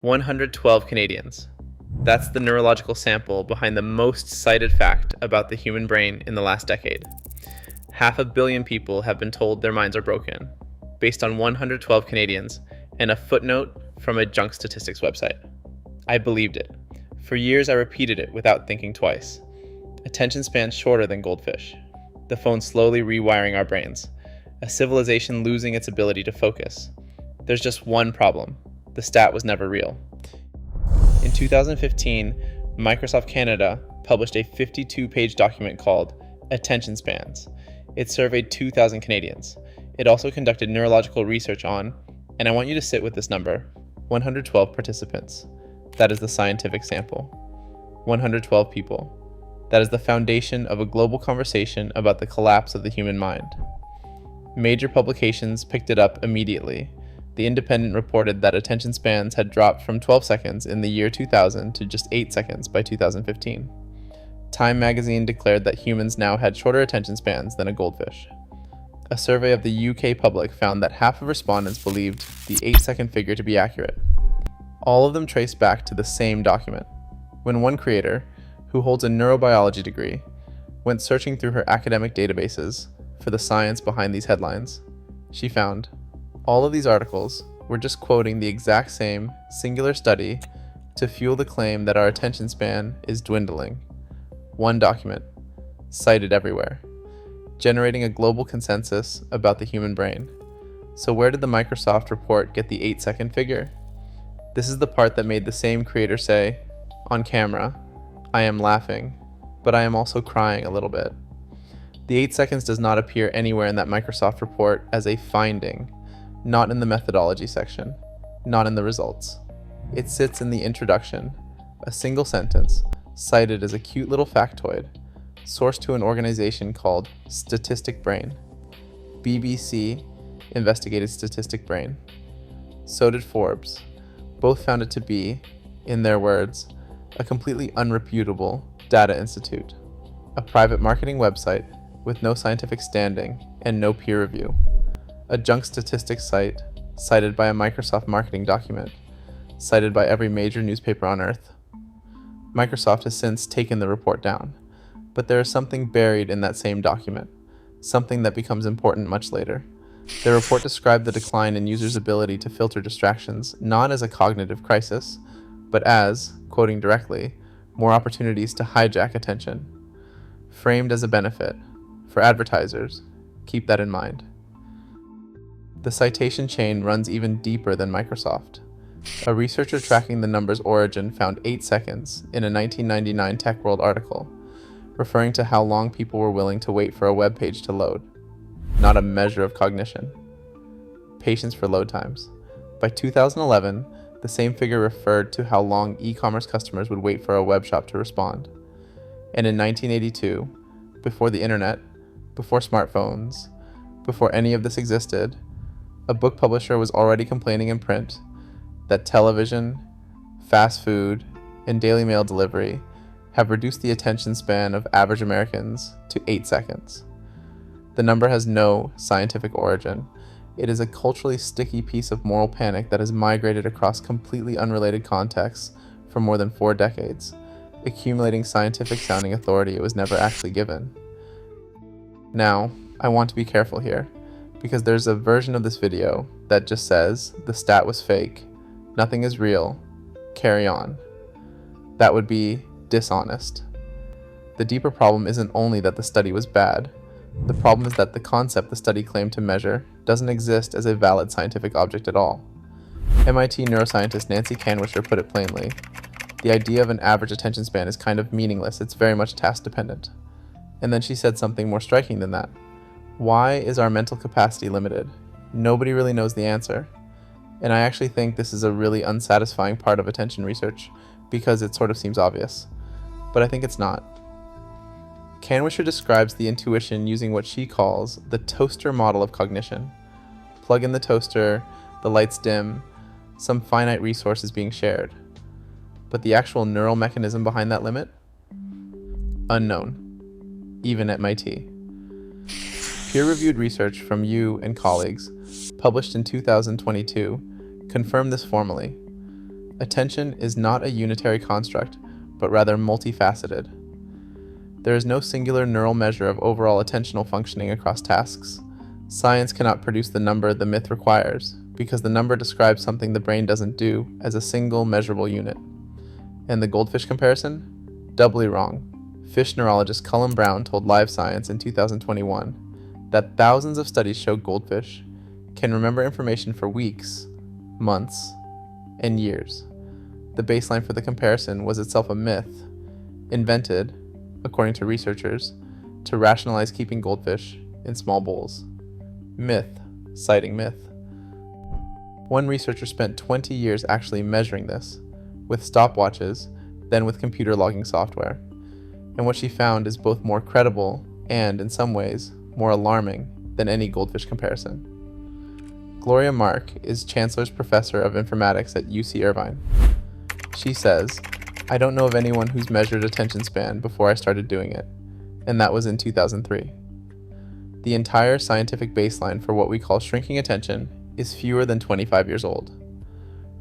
112 Canadians. That's the neurological sample behind the most cited fact about the human brain in the last decade. 500 million people have been told their minds are broken, based on 112 Canadians and a footnote from a junk statistics website. I believed it. For years I repeated it without thinking twice. Attention span shorter than goldfish. The phone slowly rewiring our brains. A civilization losing its ability to focus. There's just one problem. The stat was never real. In 2015, Microsoft Canada published a 52-page document called Attention Spans. It surveyed 2,000 Canadians. It also conducted neurological research on, and I want you to sit with this number, 112 participants. That is the scientific sample. 112 people. That is the foundation of a global conversation about the collapse of the human mind. Major publications picked it up immediately. The Independent reported that attention spans had dropped from 12 seconds in the year 2000 to just 8 seconds by 2015. Time magazine declared that humans now had shorter attention spans than a goldfish. A survey of the UK public found that half of respondents believed the 8-second figure to be accurate. All of them traced back to the same document. When one creator, who holds a neurobiology degree, went searching through her academic databases for the science behind these headlines, she found all of these articles were just quoting the exact same singular study to fuel the claim that our attention span is dwindling. One document, cited everywhere, generating a global consensus about the human brain. So where did the Microsoft report get the 8-second figure? This is the part that made the same creator say, on camera, I am laughing, but I am also crying a little bit. The 8 seconds does not appear anywhere in that Microsoft report as a finding, not in the methodology section, not in the results. It sits in the introduction, a single sentence, cited as a cute little factoid, sourced to an organization called Statistic Brain. BBC investigated Statistic Brain. So did Forbes. Both found it to be, in their words, a completely unreputable data institute, a private marketing website with no scientific standing and no peer review. A junk statistics site, cited by a Microsoft marketing document, cited by every major newspaper on Earth. Microsoft has since taken the report down, but there is something buried in that same document, something that becomes important much later. The report described the decline in users' ability to filter distractions not as a cognitive crisis, but as, quoting directly, more opportunities to hijack attention. Framed as a benefit. For advertisers, keep that in mind. The citation chain runs even deeper than Microsoft. A researcher tracking the number's origin found 8 seconds in a 1999 TechWorld article, referring to how long people were willing to wait for a web page to load. Not a measure of cognition. Patience for load times. By 2011, the same figure referred to how long e-commerce customers would wait for a web shop to respond. And in 1982, before the internet, before smartphones, before any of this existed, a book publisher was already complaining in print that television, fast food, and Daily Mail delivery have reduced the attention span of average Americans to 8 seconds. The number has no scientific origin. It is a culturally sticky piece of moral panic that has migrated across completely unrelated contexts for more than 4 decades, accumulating scientific-sounding authority it was never actually given. Now, I want to be careful here, because there's a version of this video that just says, the stat was fake, nothing is real, carry on. That would be dishonest. The deeper problem isn't only that the study was bad. The problem is that the concept the study claimed to measure doesn't exist as a valid scientific object at all. MIT neuroscientist Nancy Kanwisher put it plainly. The idea of an average attention span is kind of meaningless, it's very much task dependent. And then she said something more striking than that. Why is our mental capacity limited? Nobody really knows the answer. And I actually think this is a really unsatisfying part of attention research because it sort of seems obvious. But I think it's not. Kanwisher describes the intuition using what she calls the toaster model of cognition. Plug in the toaster, the lights dim, some finite resource is being shared. But the actual neural mechanism behind that limit? Unknown, even at MIT. Peer-reviewed research from you and colleagues, published in 2022, confirmed this formally. Attention is not a unitary construct, but rather multifaceted. There is no singular neural measure of overall attentional functioning across tasks. Science cannot produce the number the myth requires, because the number describes something the brain doesn't do as a single measurable unit. And the goldfish comparison? Doubly wrong. Fish neurologist Cullen Brown told Live Science in 2021 that thousands of studies show goldfish can remember information for weeks, months, and years. The baseline for the comparison was itself a myth, invented, according to researchers, to rationalize keeping goldfish in small bowls. Myth, citing myth. One researcher spent 20 years actually measuring this, with stopwatches, then with computer logging software. And what she found is both more credible and, in some ways, more alarming than any goldfish comparison. Gloria Mark is Chancellor's Professor of Informatics at UC Irvine. She says, "I don't know of anyone who's measured attention span before I started doing it, and that was in 2003. The entire scientific baseline for what we call shrinking attention is fewer than 25 years old."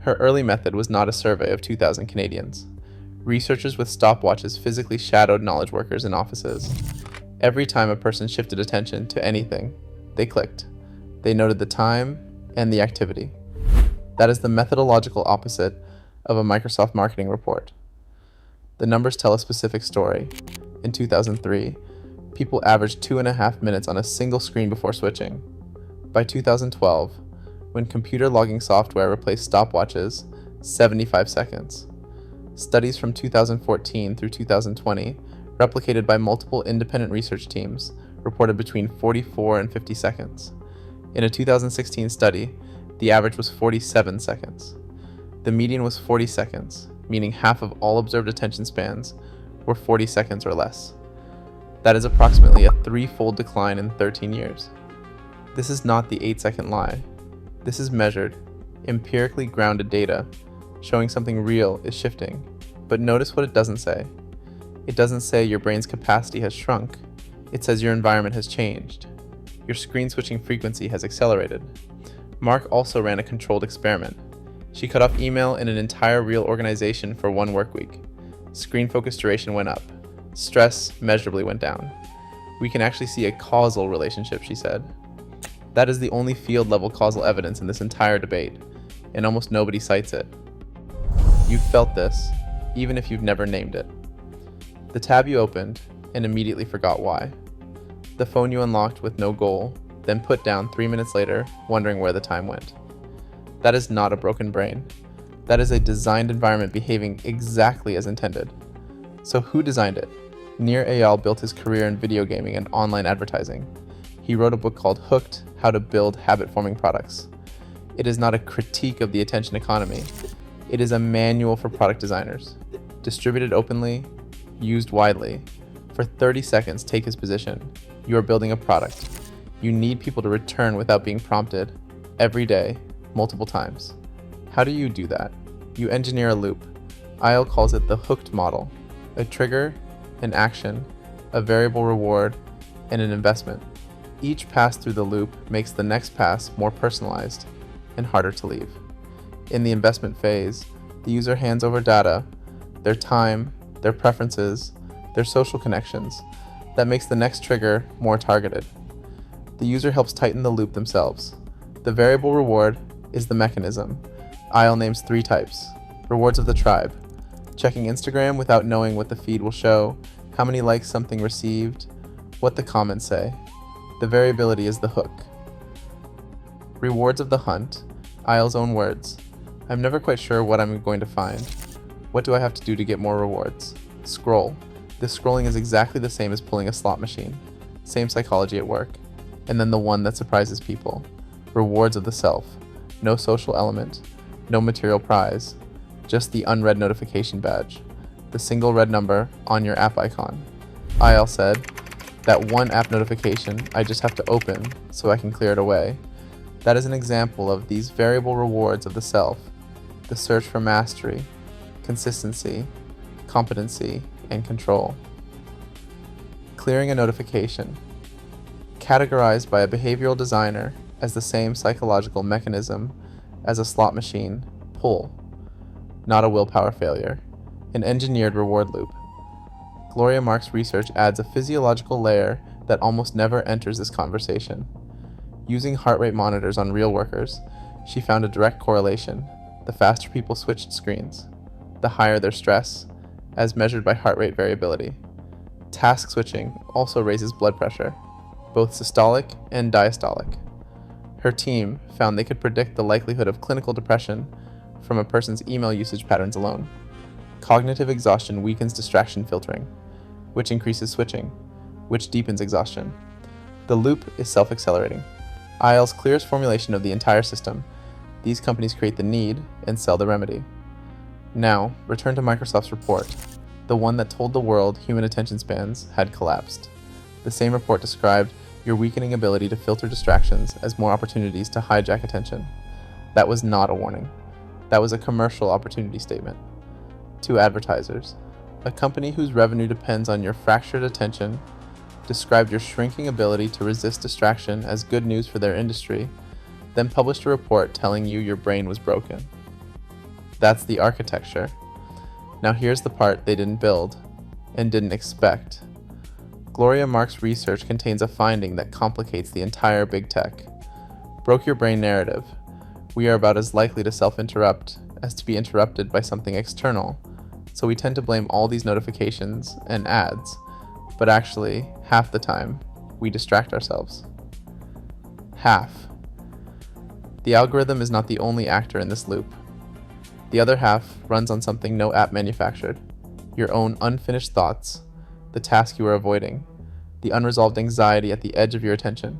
Her early method was not a survey of 2,000 Canadians. Researchers with stopwatches physically shadowed knowledge workers in offices. Every time a person shifted attention to anything, they clicked. They noted the time and the activity. That is the methodological opposite of a Microsoft marketing report. The numbers tell a specific story. In 2003, people averaged 2.5 minutes on a single screen before switching. By 2012, when computer logging software replaced stopwatches, 75 seconds. Studies from 2014 through 2020, replicated by multiple independent research teams, reported between 44 and 50 seconds. In a 2016 study, the average was 47 seconds. The median was 40 seconds, meaning half of all observed attention spans were 40 seconds or less. That is approximately a 3-fold decline in 13 years. This is not the 8-second lie. This is measured, empirically grounded data, showing something real is shifting. But notice what it doesn't say. It doesn't say your brain's capacity has shrunk. It says your environment has changed. Your screen switching frequency has accelerated. Mark also ran a controlled experiment. She cut off email in an entire real organization for 1 work week. Screen focus duration went up. Stress measurably went down. We can actually see a causal relationship, she said. That is the only field-level causal evidence in this entire debate, and almost nobody cites it. You felt this, even if you've never named it. The tab you opened and immediately forgot why. The phone you unlocked with no goal, then put down 3 minutes later, wondering where the time went. That is not a broken brain. That is a designed environment behaving exactly as intended. So who designed it? Nir Eyal built his career in video gaming and online advertising. He wrote a book called Hooked: How to Build Habit-Forming Products. It is not a critique of the attention economy. It is a manual for product designers. Distributed openly, used widely. For 30 seconds, take his position. You are building a product. You need people to return without being prompted, every day, multiple times. How do you do that? You engineer a loop. Eyal calls it the hooked model. A trigger, an action, a variable reward, and an investment. Each pass through the loop makes the next pass more personalized and harder to leave. In the investment phase, the user hands over data, their time, their preferences, their social connections. That makes the next trigger more targeted. The user helps tighten the loop themselves. The variable reward is the mechanism. Eyal names 3 types. Rewards of the tribe. Checking Instagram without knowing what the feed will show, how many likes something received, what the comments say. The variability is the hook. Rewards of the hunt. Eyal's own words. I'm never quite sure what I'm going to find. What do I have to do to get more rewards? Scroll. This scrolling is exactly the same as pulling a slot machine. Same psychology at work. And then the one that surprises people. Rewards of the self. No social element. No material prize. Just the unread notification badge. The single red number on your app icon. Eyal said, that one app notification I just have to open so I can clear it away. That is an example of these variable rewards of the self. The search for mastery, consistency, competency, and control. Clearing a notification. Categorized by a behavioral designer as the same psychological mechanism as a slot machine, pull. not a willpower failure, an engineered reward loop. Gloria Mark's research adds a physiological layer that almost never enters this conversation. Using heart rate monitors on real workers, she found a direct correlation. The faster people switched screens, the higher their stress, as measured by heart rate variability. Task switching also raises blood pressure, both systolic and diastolic. Her team found they could predict the likelihood of clinical depression from a person's email usage patterns alone. Cognitive exhaustion weakens distraction filtering, which increases switching, which deepens exhaustion. The loop is self-accelerating. IL's clearest formulation of the entire system. These companies create the need and sell the remedy. Now, return to Microsoft's report, the one that told the world human attention spans had collapsed. The same report described your weakening ability to filter distractions as more opportunities to hijack attention. That was not a warning. That was a commercial opportunity statement. To advertisers, a company whose revenue depends on your fractured attention described your shrinking ability to resist distraction as good news for their industry, then published a report telling you your brain was broken. That's the architecture. Now here's the part they didn't build and didn't expect. Gloria Mark's research contains a finding that complicates the entire big tech. Broke your brain narrative. We are about as likely to self-interrupt as to be interrupted by something external, so we tend to blame all these notifications and ads, but actually, half the time, we distract ourselves. Half. The algorithm is not the only actor in this loop. The other half runs on something no app manufactured: your own unfinished thoughts, the task you are avoiding, the unresolved anxiety at the edge of your attention.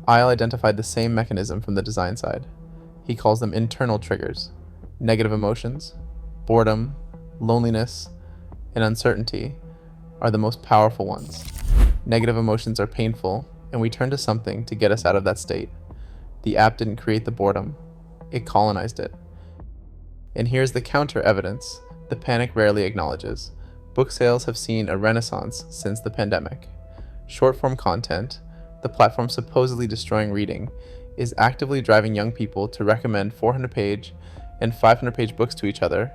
Isle identified the same mechanism from the design side. He calls them internal triggers: negative emotions, boredom, loneliness, and uncertainty are the most powerful ones. Negative emotions are painful, and we turn to something to get us out of that state. The app didn't create the boredom, it colonized it. And here's the counter evidence the panic rarely acknowledges. Book sales have seen a renaissance since the pandemic. Short-form content, the platform supposedly destroying reading, is actively driving young people to recommend 400-page and 500-page books to each other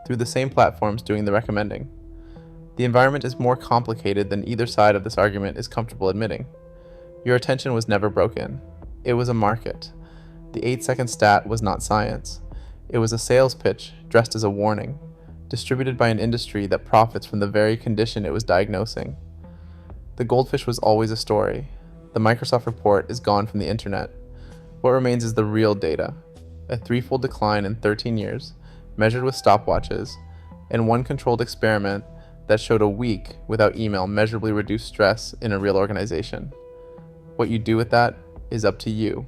through the same platforms doing the recommending. The environment is more complicated than either side of this argument is comfortable admitting. Your attention was never broken. It was a market. The 8-second stat was not science. It was a sales pitch dressed as a warning, distributed by an industry that profits from the very condition it was diagnosing. The goldfish was always a story. The Microsoft report is gone from the internet. What remains is the real data: a threefold decline in 13 years, measured with stopwatches, and one controlled experiment that showed a week without email measurably reduced stress in a real organization. What you do with that is up to you.